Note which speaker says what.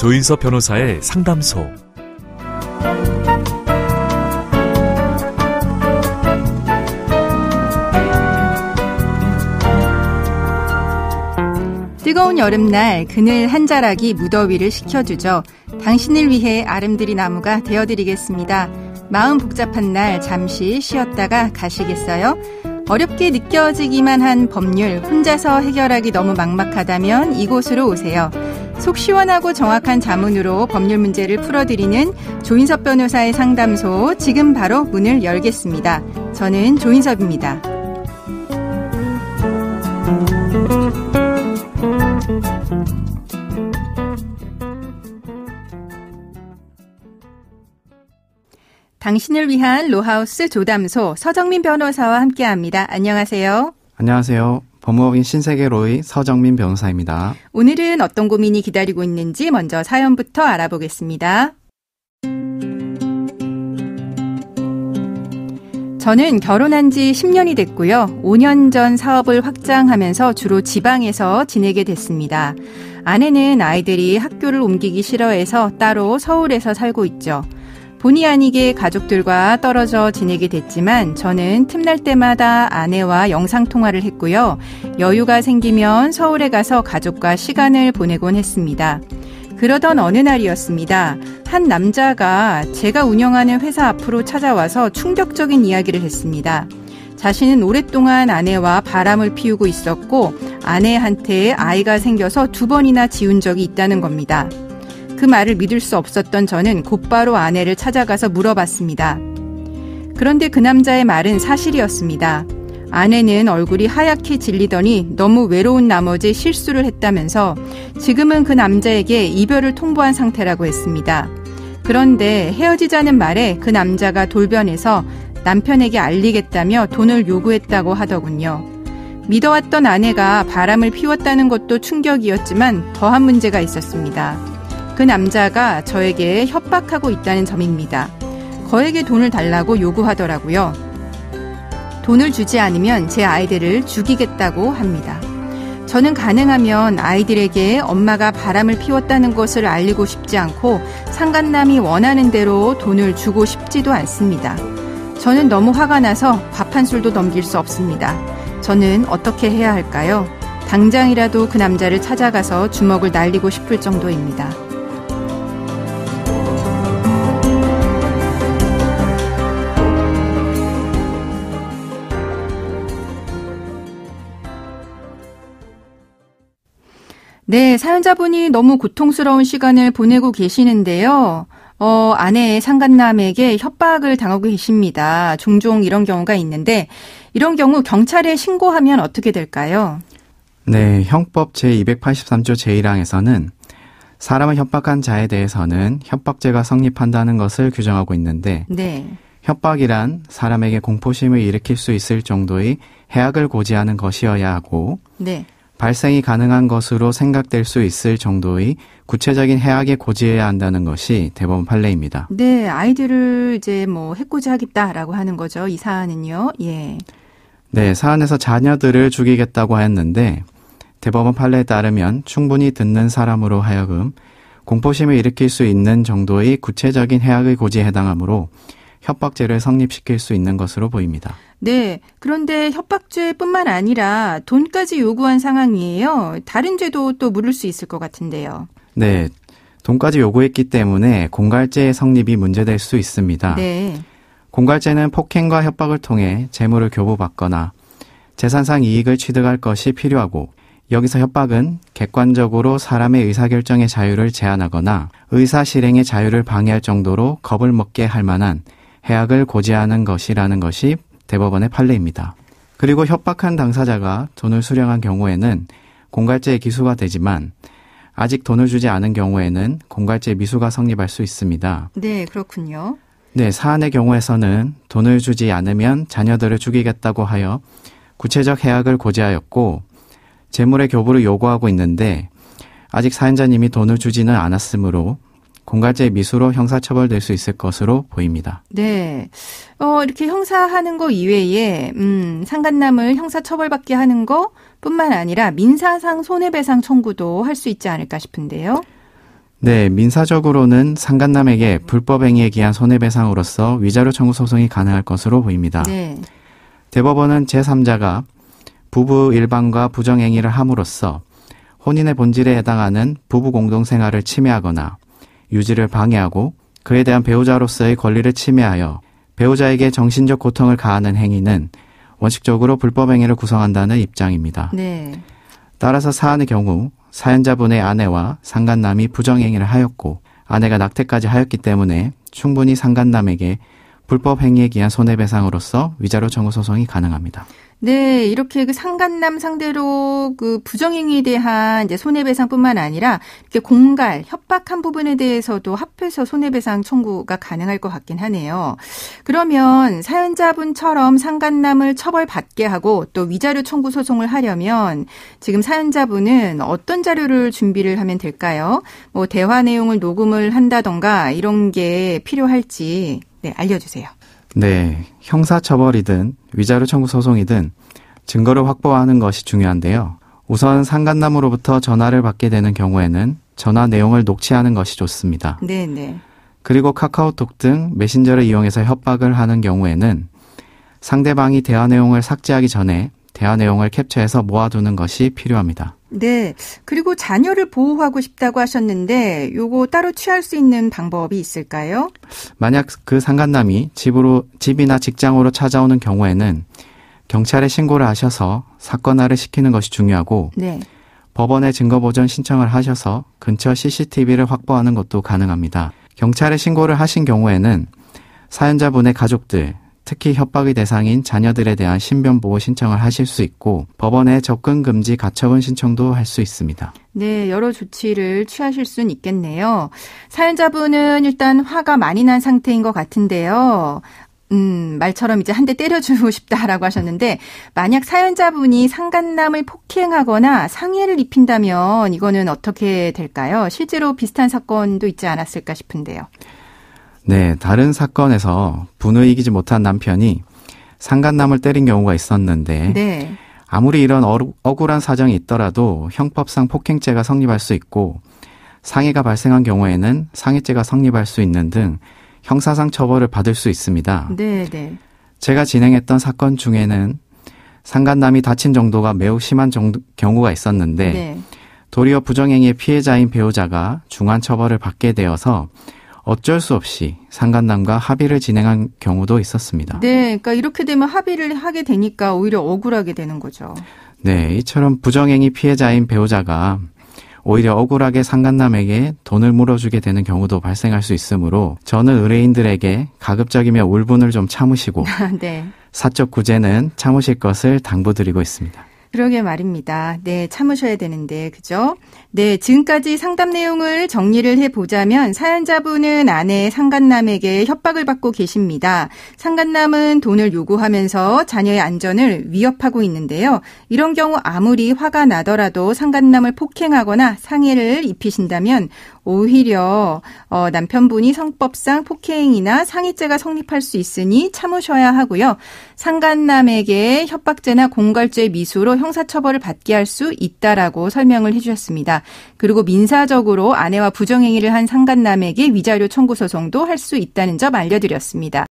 Speaker 1: 조인섭 변호사의 상담소.
Speaker 2: 뜨거운 여름날 그늘 한 자락이 무더위를 식혀주죠. 당신을 위해 아름드리 나무가 되어드리겠습니다. 마음 복잡한 날 잠시 쉬었다가 가시겠어요? 어렵게 느껴지기만 한 법률 혼자서 해결하기 너무 막막하다면 이곳으로 오세요. 속 시원하고 정확한 자문으로 법률 문제를 풀어드리는 조인섭 변호사의 상담소, 지금 바로 문을 열겠습니다. 저는 조인섭입니다. 당신을 위한 로하우스 조담소, 서정민 변호사와 함께합니다. 안녕하세요.
Speaker 3: 안녕하세요. 법무법인 신세계로의 서정민 변호사입니다.
Speaker 2: 오늘은 어떤 고민이 기다리고 있는지 먼저 사연부터 알아보겠습니다. 저는 결혼한 지 10년이 됐고요. 5년 전 사업을 확장하면서 주로 지방에서 지내게 됐습니다. 아내는 아이들이 학교를 옮기기 싫어해서 따로 서울에서 살고 있죠. 본의 아니게 가족들과 떨어져 지내게 됐지만 저는 틈날 때마다 아내와 영상통화를 했고요. 여유가 생기면 서울에 가서 가족과 시간을 보내곤 했습니다. 그러던 어느 날이었습니다. 한 남자가 제가 운영하는 회사 앞으로 찾아와서 충격적인 이야기를 했습니다. 자신은 오랫동안 아내와 바람을 피우고 있었고 아내한테 아이가 생겨서 2번이나 지운 적이 있다는 겁니다. 그 말을 믿을 수 없었던 저는 곧바로 아내를 찾아가서 물어봤습니다. 그런데 그 남자의 말은 사실이었습니다. 아내는 얼굴이 하얗게 질리더니 너무 외로운 나머지 실수를 했다면서 지금은 그 남자에게 이별을 통보한 상태라고 했습니다. 그런데 헤어지자는 말에 그 남자가 돌변해서 남편에게 알리겠다며 돈을 요구했다고 하더군요. 믿어왔던 아내가 바람을 피웠다는 것도 충격이었지만 더한 문제가 있었습니다. 그 남자가 저에게 협박하고 있다는 점입니다. 거액의 돈을 달라고 요구하더라고요. 돈을 주지 않으면 제 아이들을 죽이겠다고 합니다. 저는 가능하면 아이들에게 엄마가 바람을 피웠다는 것을 알리고 싶지 않고 상간남이 원하는 대로 돈을 주고 싶지도 않습니다. 저는 너무 화가 나서 밥 한 술도 넘길 수 없습니다. 저는 어떻게 해야 할까요? 당장이라도 그 남자를 찾아가서 주먹을 날리고 싶을 정도입니다. 네, 사연자분이 너무 고통스러운 시간을 보내고 계시는데요. 아내의 상간남에게 협박을 당하고 계십니다. 종종 이런 경우가 있는데 이런 경우 경찰에 신고하면 어떻게 될까요?
Speaker 3: 네, 형법 제283조 제1항에서는 사람을 협박한 자에 대해서는 협박죄가 성립한다는 것을 규정하고 있는데
Speaker 2: 네.
Speaker 3: 협박이란 사람에게 공포심을 일으킬 수 있을 정도의 해악을 고지하는 것이어야 하고
Speaker 2: 네.
Speaker 3: 발생이 가능한 것으로 생각될 수 있을 정도의 구체적인 해악에 고지해야 한다는 것이 대법원 판례입니다.
Speaker 2: 네, 아이들을 이제 해코지하겠다라고 하는 거죠. 이 사안은요. 예.
Speaker 3: 네, 사안에서 자녀들을 죽이겠다고 하였는데 대법원 판례에 따르면 충분히 듣는 사람으로 하여금 공포심을 일으킬 수 있는 정도의 구체적인 해악의 고지에 해당하므로 협박죄를 성립시킬 수 있는 것으로 보입니다.
Speaker 2: 네, 그런데 협박죄뿐만 아니라 돈까지 요구한 상황이에요. 다른 죄도 또 물을 수 있을 것 같은데요.
Speaker 3: 네, 돈까지 요구했기 때문에 공갈죄의 성립이 문제될 수 있습니다.
Speaker 2: 네.
Speaker 3: 공갈죄는 폭행과 협박을 통해 재물을 교부받거나 재산상 이익을 취득할 것이 필요하고 여기서 협박은 객관적으로 사람의 의사결정의 자유를 제한하거나 의사실행의 자유를 방해할 정도로 겁을 먹게 할 만한 해악을 고지하는 것이라는 것이 대법원의 판례입니다. 그리고 협박한 당사자가 돈을 수령한 경우에는 공갈죄의 기수가 되지만 아직 돈을 주지 않은 경우에는 공갈죄 미수가 성립할 수 있습니다.
Speaker 2: 네, 그렇군요.
Speaker 3: 네, 사안의 경우에서는 돈을 주지 않으면 자녀들을 죽이겠다고 하여 구체적 해악을 고지하였고 재물의 교부를 요구하고 있는데 아직 사연자님이 돈을 주지는 않았으므로 공갈죄 미수로 형사처벌될 수 있을 것으로 보입니다.
Speaker 2: 네. 이렇게 형사하는 거 이외에 상간남을 형사처벌받게 하는 거 뿐만 아니라 민사상 손해배상 청구도 할 수 있지 않을까 싶은데요.
Speaker 3: 네, 민사적으로는 상간남에게 불법행위에 기한 손해배상으로서 위자료 청구 소송이 가능할 것으로 보입니다.
Speaker 2: 네.
Speaker 3: 대법원은 제3자가 부부 일방과 부정행위를 함으로써 혼인의 본질에 해당하는 부부 공동생활을 침해하거나 유지를 방해하고 그에 대한 배우자로서의 권리를 침해하여 배우자에게 정신적 고통을 가하는 행위는 원칙적으로 불법행위를 구성한다는 입장입니다.
Speaker 2: 네.
Speaker 3: 따라서 사안의 경우 사연자분의 아내와 상간남이 부정행위를 하였고 아내가 낙태까지 하였기 때문에 충분히 상간남에게 불법 행위에 기한 손해배상으로서 위자료 청구 소송이 가능합니다.
Speaker 2: 네, 이렇게 그 상간남 상대로 그 부정행위에 대한 이제 손해배상뿐만 아니라 이렇게 공갈, 협박한 부분에 대해서도 합해서 손해배상 청구가 가능할 것 같긴 하네요. 그러면 사연자분처럼 상간남을 처벌받게 하고 또 위자료 청구 소송을 하려면 지금 사연자분은 어떤 자료를 준비를 하면 될까요? 뭐 대화 내용을 녹음을 한다던가 이런 게 필요할지 네, 알려주세요.
Speaker 3: 네, 형사처벌이든 위자료 청구 소송이든 증거를 확보하는 것이 중요한데요. 우선 상간남으로부터 전화를 받게 되는 경우에는 전화 내용을 녹취하는 것이 좋습니다.
Speaker 2: 네.
Speaker 3: 그리고 카카오톡 등 메신저를 이용해서 협박을 하는 경우에는 상대방이 대화 내용을 삭제하기 전에 대화 내용을 캡처해서 모아두는 것이 필요합니다.
Speaker 2: 네. 그리고 자녀를 보호하고 싶다고 하셨는데 요거 따로 취할 수 있는 방법이 있을까요?
Speaker 3: 만약 그 상간남이 집이나 직장으로 찾아오는 경우에는 경찰에 신고를 하셔서 사건화를 시키는 것이 중요하고
Speaker 2: 네.
Speaker 3: 법원에 증거보전 신청을 하셔서 근처 CCTV를 확보하는 것도 가능합니다. 경찰에 신고를 하신 경우에는 사연자분의 가족들, 특히 협박의 대상인 자녀들에 대한 신변보호 신청을 하실 수 있고 법원에 접근금지 가처분 신청도 할 수 있습니다.
Speaker 2: 네, 여러 조치를 취하실 수는 있겠네요. 사연자분은 일단 화가 많이 난 상태인 것 같은데요. 말처럼 이제 한 대 때려주고 싶다라고 하셨는데 만약 사연자분이 상간남을 폭행하거나 상해를 입힌다면 이거는 어떻게 될까요? 실제로 비슷한 사건도 있지 않았을까 싶은데요.
Speaker 3: 네, 다른 사건에서 분을 이기지 못한 남편이 상간남을 때린 경우가 있었는데
Speaker 2: 네.
Speaker 3: 아무리 이런 억울한 사정이 있더라도 형법상 폭행죄가 성립할 수 있고 상해가 발생한 경우에는 상해죄가 성립할 수 있는 등 형사상 처벌을 받을 수 있습니다.
Speaker 2: 네.
Speaker 3: 제가 진행했던 사건 중에는 상간남이 다친 정도가 매우 심한 경우가 있었는데
Speaker 2: 네.
Speaker 3: 도리어 부정행위의 피해자인 배우자가 중한 처벌을 받게 되어서 어쩔 수 없이 상간남과 합의를 진행한 경우도 있었습니다.
Speaker 2: 네, 그러니까 이렇게 되면 합의를 하게 되니까 오히려 억울하게 되는 거죠.
Speaker 3: 네, 이처럼 부정행위 피해자인 배우자가 오히려 억울하게 상간남에게 돈을 물어주게 되는 경우도 발생할 수 있으므로 저는 의뢰인들에게 가급적이면 울분을 좀 참으시고
Speaker 2: 네.
Speaker 3: 사적 구제는 참으실 것을 당부드리고 있습니다.
Speaker 2: 그러게 말입니다. 네, 참으셔야 되는데, 그죠? 네, 지금까지 상담 내용을 정리를 해보자면 사연자분은 아내 상간남에게 협박을 받고 계십니다. 상간남은 돈을 요구하면서 자녀의 안전을 위협하고 있는데요. 이런 경우 아무리 화가 나더라도 상간남을 폭행하거나 상해를 입히신다면 오히려 남편분이 성법상 폭행이나 상해죄가 성립할 수 있으니 참으셔야 하고요. 상간남에게 협박죄나 공갈죄 미수로 형사처벌을 받게 할 수 있다라고 설명을 해주셨습니다. 그리고 민사적으로 아내와 부정행위를 한 상간남에게 위자료 청구 소송도 할 수 있다는 점 알려드렸습니다.